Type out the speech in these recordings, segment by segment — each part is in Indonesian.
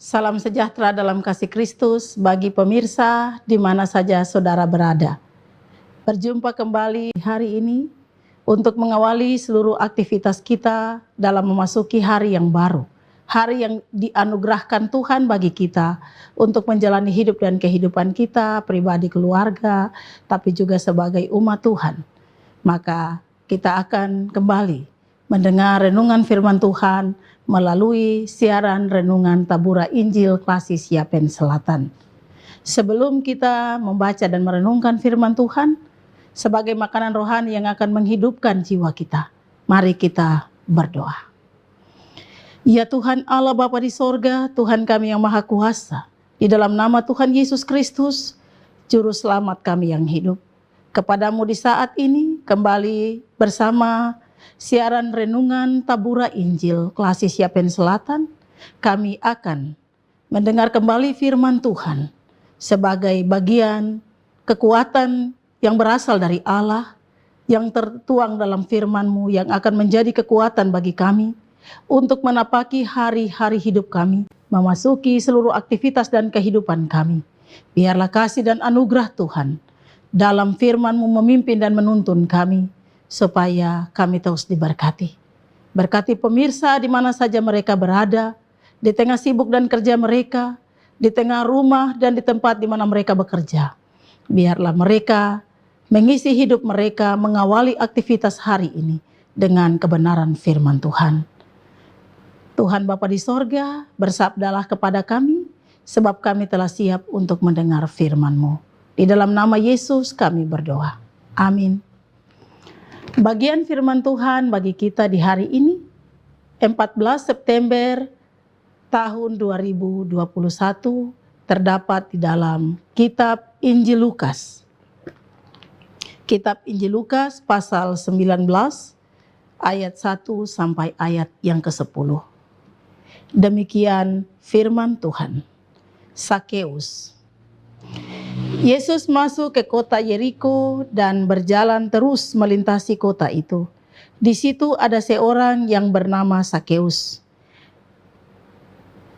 Salam sejahtera dalam kasih Kristus bagi pemirsa di mana saja saudara berada. Berjumpa kembali hari ini untuk mengawali seluruh aktivitas kita dalam memasuki hari yang baru. Hari yang dianugerahkan Tuhan bagi kita untuk menjalani hidup dan kehidupan kita, pribadi, keluarga, tapi juga sebagai umat Tuhan. Maka kita akan kembali mendengar renungan firman Tuhan melalui siaran renungan Tabura Injil Klasis Yapen Selatan. Sebelum kita membaca dan merenungkan firman Tuhan sebagai makanan rohani yang akan menghidupkan jiwa kita, mari kita berdoa. Ya Tuhan Allah Bapa di sorga, Tuhan kami yang Maha Kuasa, di dalam nama Tuhan Yesus Kristus, Juru Selamat kami yang hidup, kepadamu di saat ini kembali bersama siaran renungan Tabura Injil Klasis Yapen Selatan, kami akan mendengar kembali firman Tuhan sebagai bagian kekuatan yang berasal dari Allah, yang tertuang dalam firman-Mu yang akan menjadi kekuatan bagi kami untuk menapaki hari-hari hidup kami, memasuki seluruh aktivitas dan kehidupan kami. Biarlah kasih dan anugerah Tuhan dalam firman-Mu memimpin dan menuntun kami, supaya kami terus diberkati. Berkati pemirsa di mana saja mereka berada, di tengah sibuk dan kerja mereka, di tengah rumah dan di tempat di mana mereka bekerja. Biarlah mereka mengisi hidup mereka, mengawali aktivitas hari ini dengan kebenaran firman Tuhan. Tuhan Bapa di sorga, bersabdalah kepada kami, sebab kami telah siap untuk mendengar firman-Mu. Di dalam nama Yesus kami berdoa. Amin. Bagian firman Tuhan bagi kita di hari ini, 14 September tahun 2021, terdapat di dalam Kitab Injil Lukas. Kitab Injil Lukas pasal 19 ayat 1 sampai ayat yang ke-10. Demikian firman Tuhan. Sakeus. Yesus masuk ke kota Yeriko dan berjalan terus melintasi kota itu. Di situ ada seorang yang bernama Sakeus,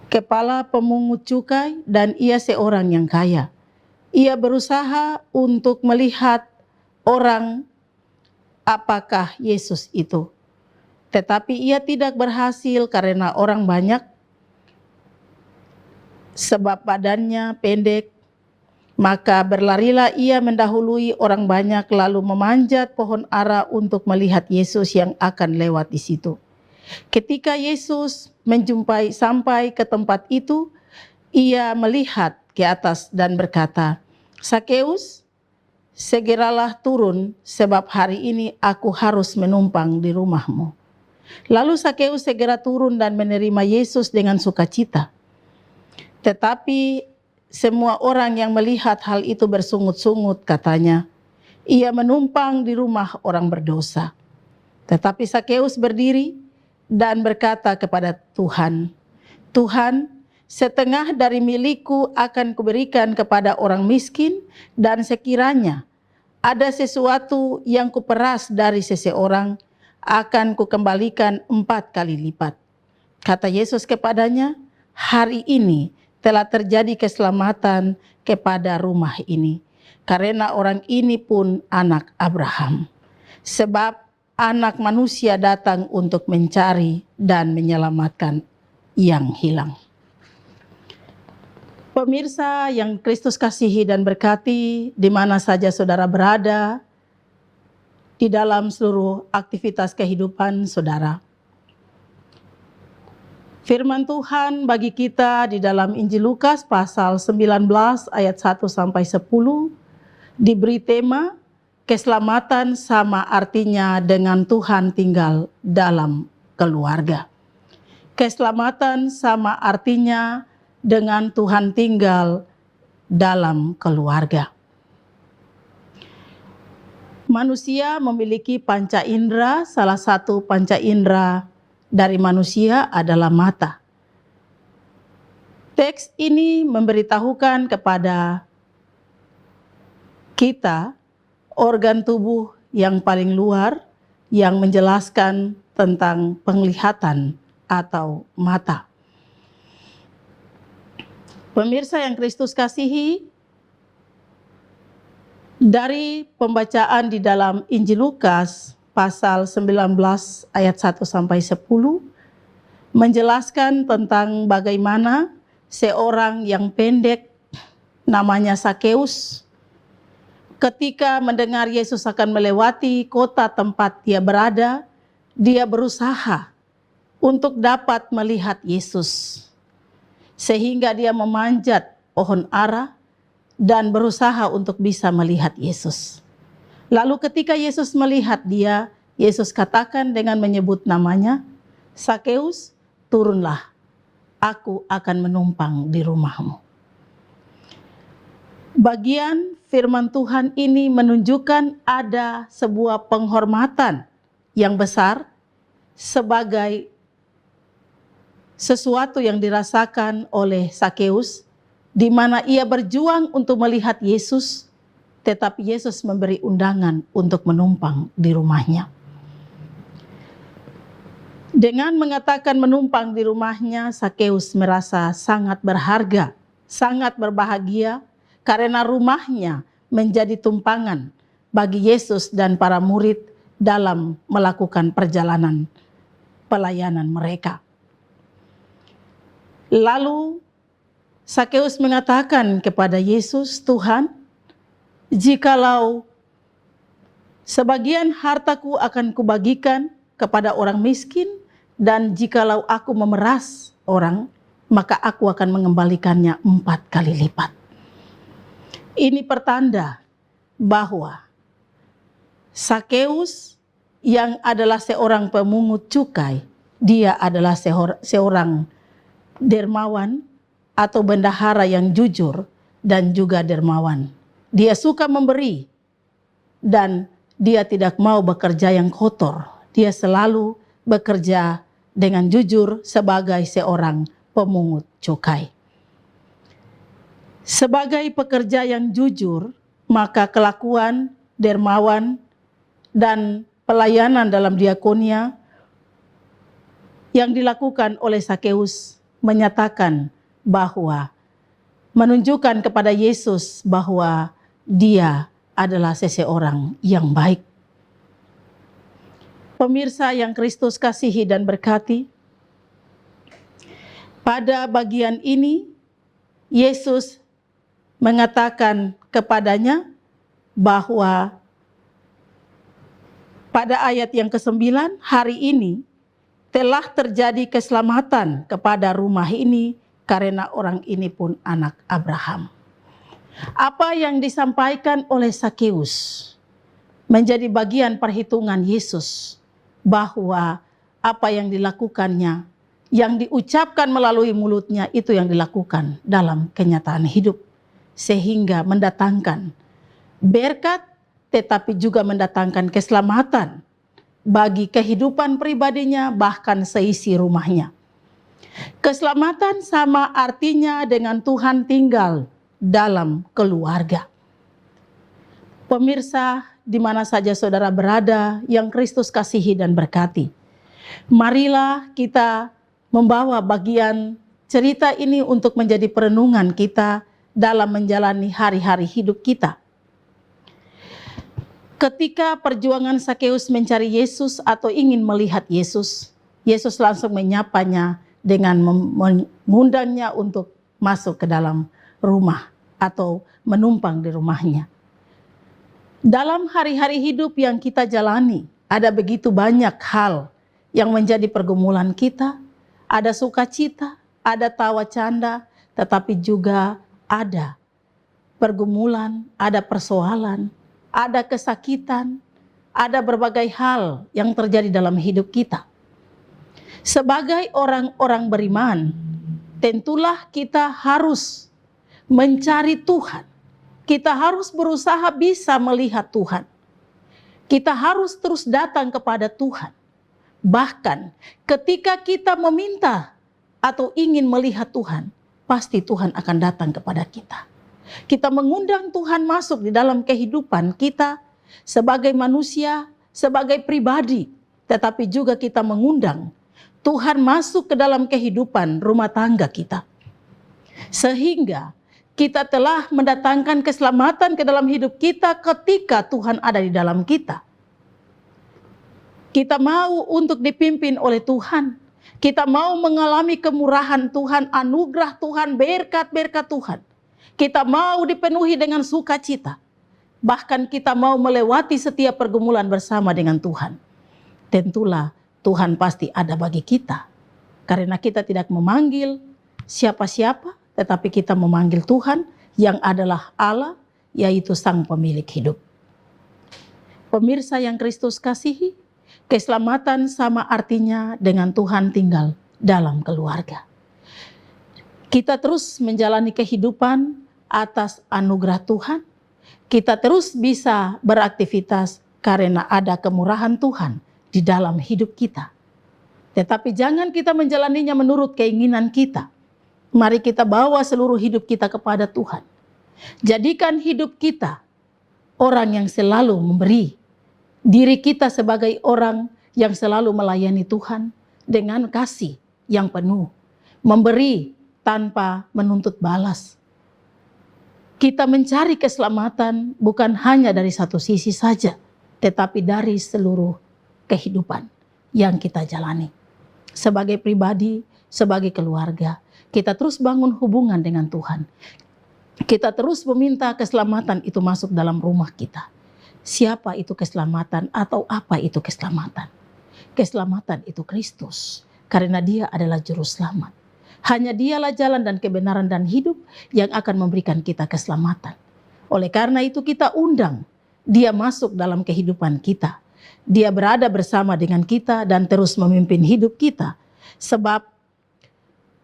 kepala pemungut cukai, dan ia seorang yang kaya. Ia berusaha untuk melihat orang apakah Yesus itu. Tetapi ia tidak berhasil karena orang banyak, sebab badannya pendek. Maka berlarilah ia mendahului orang banyak, lalu memanjat pohon ara untuk melihat Yesus yang akan lewat di situ. Ketika Yesus sampai ke tempat itu, ia melihat ke atas dan berkata, "Sakeus, segeralah turun, sebab hari ini aku harus menumpang di rumahmu." Lalu Sakeus segera turun dan menerima Yesus dengan sukacita. Tetapi semua orang yang melihat hal itu bersungut-sungut, katanya, "Ia menumpang di rumah orang berdosa." Tetapi Sakeus berdiri dan berkata kepada Tuhan, "Tuhan, setengah dari milikku akan kuberikan kepada orang miskin, dan sekiranya ada sesuatu yang kuperas dari seseorang, akan kukembalikan 4 kali lipat." Kata Yesus kepadanya, "Hari ini telah terjadi keselamatan kepada rumah ini, karena orang ini pun anak Abraham. Sebab Anak Manusia datang untuk mencari dan menyelamatkan yang hilang." Pemirsa yang Kristus kasihi dan berkati, di mana saja saudara berada, di dalam seluruh aktivitas kehidupan saudara. Firman Tuhan bagi kita di dalam Injil Lukas pasal 19 ayat 1 sampai 10 diberi tema keselamatan, sama artinya dengan Tuhan tinggal dalam keluarga. Keselamatan sama artinya dengan Tuhan tinggal dalam keluarga. Manusia memiliki panca indera. Salah satu panca indera dari manusia adalah mata. Teks ini memberitahukan kepada kita organ tubuh yang paling luar yang menjelaskan tentang penglihatan atau mata. Pemirsa yang Kristus kasihi, dari pembacaan di dalam Injil Lukas pasal 19 ayat 1 sampai 10 menjelaskan tentang bagaimana seorang yang pendek namanya Sakeus ketika mendengar Yesus akan melewati kota tempat dia berada, dia berusaha untuk dapat melihat Yesus. Sehingga dia memanjat pohon ara dan berusaha untuk bisa melihat Yesus. Lalu ketika Yesus melihat dia, Yesus katakan dengan menyebut namanya, "Sakeus, turunlah, aku akan menumpang di rumahmu." Bagian firman Tuhan ini menunjukkan ada sebuah penghormatan yang besar sebagai sesuatu yang dirasakan oleh Sakeus, di mana ia berjuang untuk melihat Yesus, tetapi Yesus memberi undangan untuk menumpang di rumahnya. Dengan mengatakan menumpang di rumahnya, Sakeus merasa sangat berharga, sangat berbahagia, karena rumahnya menjadi tumpangan bagi Yesus dan para murid dalam melakukan perjalanan pelayanan mereka. Lalu Sakeus mengatakan kepada Yesus, "Tuhan, jikalau sebagian hartaku akan kubagikan kepada orang miskin, dan jikalau aku memeras orang, maka aku akan mengembalikannya 4 kali lipat." Ini pertanda bahwa Sakeus yang adalah seorang pemungut cukai, dia adalah seorang dermawan atau bendahara yang jujur dan juga dermawan. Dia suka memberi dan dia tidak mau bekerja yang kotor. Dia selalu bekerja dengan jujur sebagai seorang pemungut cukai. Sebagai pekerja yang jujur, maka kelakuan dermawan dan pelayanan dalam diakonia yang dilakukan oleh Sakeus menyatakan bahwa menunjukkan kepada Yesus bahwa dia adalah seseorang yang baik. Pemirsa yang Kristus kasihi dan berkati, pada bagian ini Yesus mengatakan kepadanya bahwa pada ayat yang ke-9, hari ini telah terjadi keselamatan kepada rumah ini karena orang ini pun anak Abraham. Apa yang disampaikan oleh Sakeus menjadi bagian perhitungan Yesus bahwa apa yang dilakukannya, yang diucapkan melalui mulutnya itu yang dilakukan dalam kenyataan hidup, sehingga mendatangkan berkat tetapi juga mendatangkan keselamatan bagi kehidupan pribadinya, bahkan seisi rumahnya. Keselamatan sama artinya dengan Tuhan tinggal dalam keluarga. Pemirsa, di mana saja saudara berada yang Kristus kasihi dan berkati, marilah kita membawa bagian cerita ini untuk menjadi perenungan kita dalam menjalani hari-hari hidup kita. Ketika perjuangan Sakeus mencari Yesus atau ingin melihat Yesus, Yesus langsung menyapanya dengan mengundangnya untuk masuk ke dalam rumah atau menumpang di rumahnya. Dalam hari-hari hidup yang kita jalani, ada begitu banyak hal yang menjadi pergumulan kita. Ada sukacita, ada tawa canda, tetapi juga ada pergumulan, ada persoalan, ada kesakitan, ada berbagai hal yang terjadi dalam hidup kita. Sebagai orang-orang beriman, tentulah kita harus mencari Tuhan. Kita harus berusaha bisa melihat Tuhan. Kita harus terus datang kepada Tuhan. Bahkan ketika kita meminta atau ingin melihat Tuhan, pasti Tuhan akan datang kepada kita. Kita mengundang Tuhan masuk di dalam kehidupan kita sebagai manusia, sebagai pribadi, tetapi juga kita mengundang Tuhan masuk ke dalam kehidupan rumah tangga kita. Sehingga kita telah mendatangkan keselamatan ke dalam hidup kita ketika Tuhan ada di dalam kita. Kita mau untuk dipimpin oleh Tuhan. Kita mau mengalami kemurahan Tuhan, anugerah Tuhan, berkat-berkat Tuhan. Kita mau dipenuhi dengan sukacita. Bahkan kita mau melewati setiap pergumulan bersama dengan Tuhan. Tentulah Tuhan pasti ada bagi kita. Karena kita tidak memanggil siapa-siapa, tetapi kita memanggil Tuhan yang adalah Allah, yaitu Sang Pemilik hidup. Pemirsa yang Kristus kasihi, keselamatan sama artinya dengan Tuhan tinggal dalam keluarga. Kita terus menjalani kehidupan atas anugerah Tuhan. Kita terus bisa beraktivitas karena ada kemurahan Tuhan di dalam hidup kita. Tetapi jangan kita menjalaninya menurut keinginan kita. Mari kita bawa seluruh hidup kita kepada Tuhan. Jadikan hidup kita orang yang selalu memberi. Diri kita sebagai orang yang selalu melayani Tuhan dengan kasih yang penuh. Memberi tanpa menuntut balas. Kita mencari keselamatan bukan hanya dari satu sisi saja, tetapi dari seluruh kehidupan yang kita jalani. Sebagai pribadi, sebagai keluarga, kita terus bangun hubungan dengan Tuhan. Kita terus meminta keselamatan itu masuk dalam rumah kita. Siapa itu keselamatan atau apa itu keselamatan? Keselamatan itu Kristus, karena Dia adalah juru selamat. Hanya Dialah jalan dan kebenaran dan hidup yang akan memberikan kita keselamatan. Oleh karena itu kita undang Dia masuk dalam kehidupan kita. Dia berada bersama dengan kita dan terus memimpin hidup kita. Sebab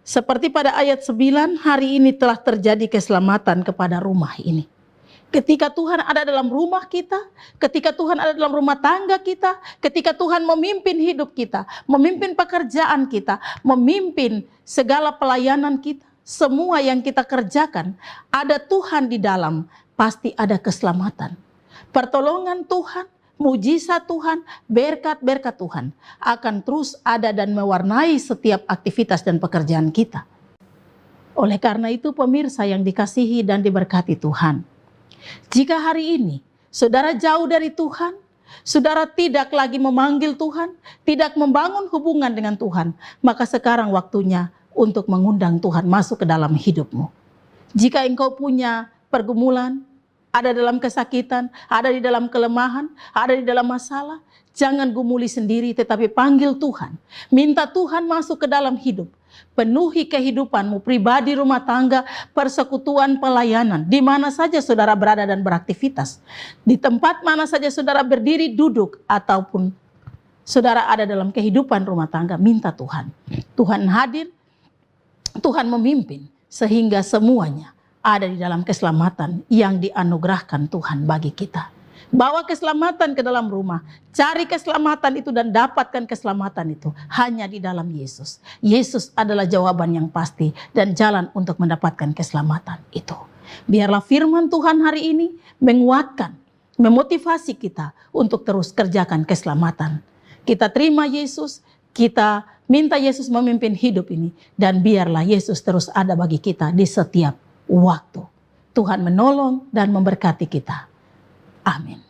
seperti pada ayat 9, hari ini telah terjadi keselamatan kepada rumah ini. Ketika Tuhan ada dalam rumah kita, ketika Tuhan ada dalam rumah tangga kita, ketika Tuhan memimpin hidup kita, memimpin pekerjaan kita, memimpin segala pelayanan kita, semua yang kita kerjakan, ada Tuhan di dalam, pasti ada keselamatan. Pertolongan Tuhan, mujizat Tuhan, berkat-berkat Tuhan akan terus ada dan mewarnai setiap aktivitas dan pekerjaan kita. Oleh karena itu pemirsa yang dikasihi dan diberkati Tuhan, jika hari ini saudara jauh dari Tuhan, saudara tidak lagi memanggil Tuhan, tidak membangun hubungan dengan Tuhan, maka sekarang waktunya untuk mengundang Tuhan masuk ke dalam hidupmu. Jika engkau punya pergumulan, ada dalam kesakitan, ada di dalam kelemahan, ada di dalam masalah, jangan gumuli sendiri tetapi panggil Tuhan. Minta Tuhan masuk ke dalam hidup. Penuhi kehidupanmu pribadi, rumah tangga, persekutuan, pelayanan. Di mana saja saudara berada dan beraktivitas. Di tempat mana saja saudara berdiri, duduk, ataupun saudara ada dalam kehidupan rumah tangga, minta Tuhan. Tuhan hadir, Tuhan memimpin, sehingga semuanya ada di dalam keselamatan yang dianugerahkan Tuhan bagi kita. Bawa keselamatan ke dalam rumah. Cari keselamatan itu dan dapatkan keselamatan itu hanya di dalam Yesus. Yesus adalah jawaban yang pasti dan jalan untuk mendapatkan keselamatan itu. Biarlah firman Tuhan hari ini menguatkan, memotivasi kita untuk terus kerjakan keselamatan. Kita terima Yesus, kita minta Yesus memimpin hidup ini, dan biarlah Yesus terus ada bagi kita di setiap waktu. Tuhan menolong dan memberkati kita. Amin.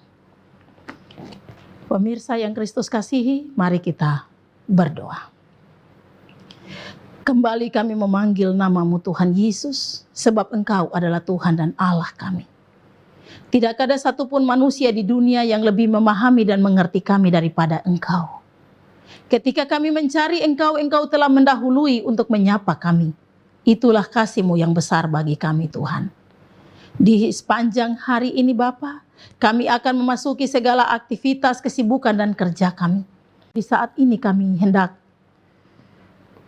Pemirsa yang Kristus kasihi, mari kita berdoa. Kembali kami memanggil nama-Mu Tuhan Yesus, sebab Engkau adalah Tuhan dan Allah kami. Tidak ada satupun manusia di dunia yang lebih memahami dan mengerti kami daripada Engkau. Ketika kami mencari Engkau, Engkau telah mendahului untuk menyapa kami. Itulah kasih-Mu yang besar bagi kami Tuhan. Di sepanjang hari ini Bapa, kami akan memasuki segala aktivitas, kesibukan dan kerja kami. Di saat ini kami hendak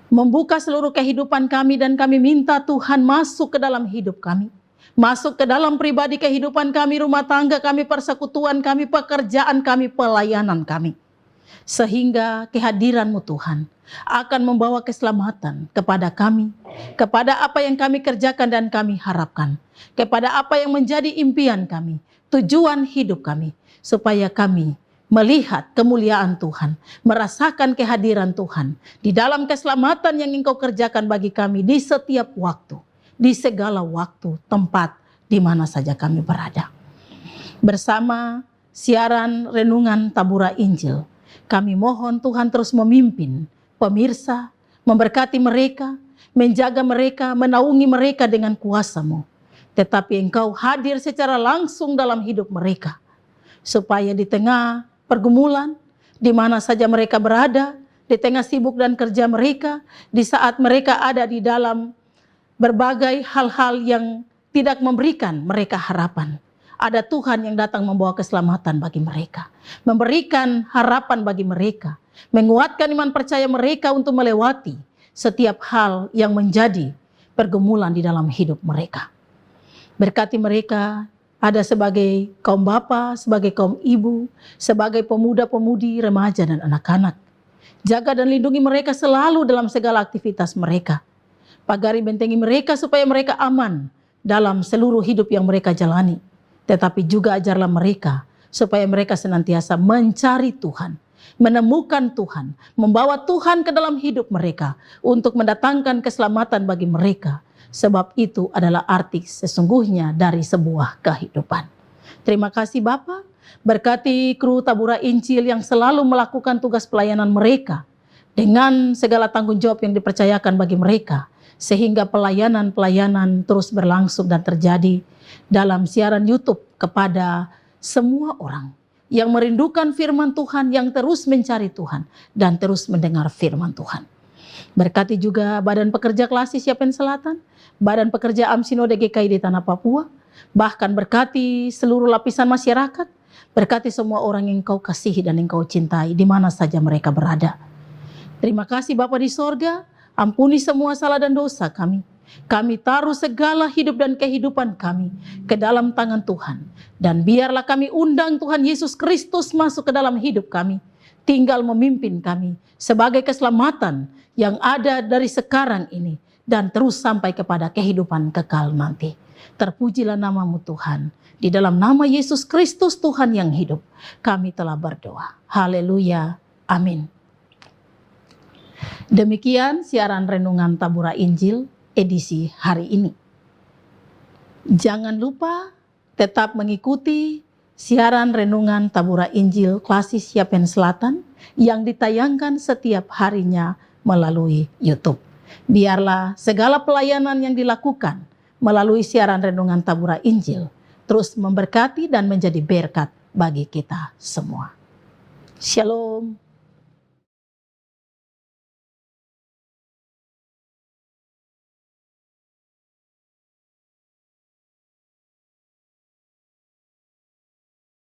membuka seluruh kehidupan kami dan kami minta Tuhan masuk ke dalam hidup kami. Masuk ke dalam pribadi kehidupan kami, rumah tangga kami, persekutuan kami, pekerjaan kami, pelayanan kami. Sehingga kehadiran-Mu Tuhan akan membawa keselamatan kepada kami, kepada apa yang kami kerjakan dan kami harapkan, kepada apa yang menjadi impian kami, tujuan hidup kami, supaya kami melihat kemuliaan Tuhan, merasakan kehadiran Tuhan di dalam keselamatan yang Engkau kerjakan bagi kami di setiap waktu. di segala waktu, tempat, di mana saja kami berada. Bersama siaran Renungan Tabura Injil, kami mohon Tuhan terus memimpin pemirsa, memberkati mereka, menjaga mereka, menaungi mereka dengan kuasa-Mu. Tetapi Engkau hadir secara langsung dalam hidup mereka, supaya di tengah pergumulan, di mana saja mereka berada, di tengah sibuk dan kerja mereka, di saat mereka ada di dalam berbagai hal-hal yang tidak memberikan mereka harapan, ada Tuhan yang datang membawa keselamatan bagi mereka, memberikan harapan bagi mereka, menguatkan iman percaya mereka untuk melewati setiap hal yang menjadi pergumulan di dalam hidup mereka. Berkati mereka, ada sebagai kaum bapa, sebagai kaum ibu, sebagai pemuda-pemudi, remaja dan anak-anak. Jaga dan lindungi mereka selalu dalam segala aktivitas mereka. Pagari bentengi mereka supaya mereka aman dalam seluruh hidup yang mereka jalani. Tetapi juga ajarlah mereka supaya mereka senantiasa mencari Tuhan, menemukan Tuhan, membawa Tuhan ke dalam hidup mereka untuk mendatangkan keselamatan bagi mereka. Sebab itu adalah arti sesungguhnya dari sebuah kehidupan. Terima kasih Bapa, berkati kru Tabura Injil yang selalu melakukan tugas pelayanan mereka dengan segala tanggung jawab yang dipercayakan bagi mereka, sehingga pelayanan-pelayanan terus berlangsung dan terjadi dalam siaran YouTube kepada semua orang yang merindukan firman Tuhan, yang terus mencari Tuhan dan terus mendengar firman Tuhan. Berkati juga Badan Pekerja Klasis Yapen Selatan, Badan Pekerja Amsinode GKI di Tanah Papua, bahkan berkati seluruh lapisan masyarakat, berkati semua orang yang Engkau kasihi dan Engkau cintai di mana saja mereka berada. Terima kasih Bapa di sorga, ampuni semua salah dan dosa kami. Kami taruh segala hidup dan kehidupan kami ke dalam tangan Tuhan. Dan biarlah kami undang Tuhan Yesus Kristus masuk ke dalam hidup kami. Tinggal memimpin kami sebagai keselamatan yang ada dari sekarang ini. Dan terus sampai kepada kehidupan kekal nanti. Terpujilah nama-Mu Tuhan. Di dalam nama Yesus Kristus Tuhan yang hidup, kami telah berdoa. Haleluya. Amin. Demikian siaran Renungan Tabura Injil edisi hari ini. Jangan lupa tetap mengikuti siaran Renungan Tabura Injil Klasis Yapen Selatan yang ditayangkan setiap harinya melalui YouTube. Biarlah segala pelayanan yang dilakukan melalui siaran Renungan Tabura Injil terus memberkati dan menjadi berkat bagi kita semua. Shalom.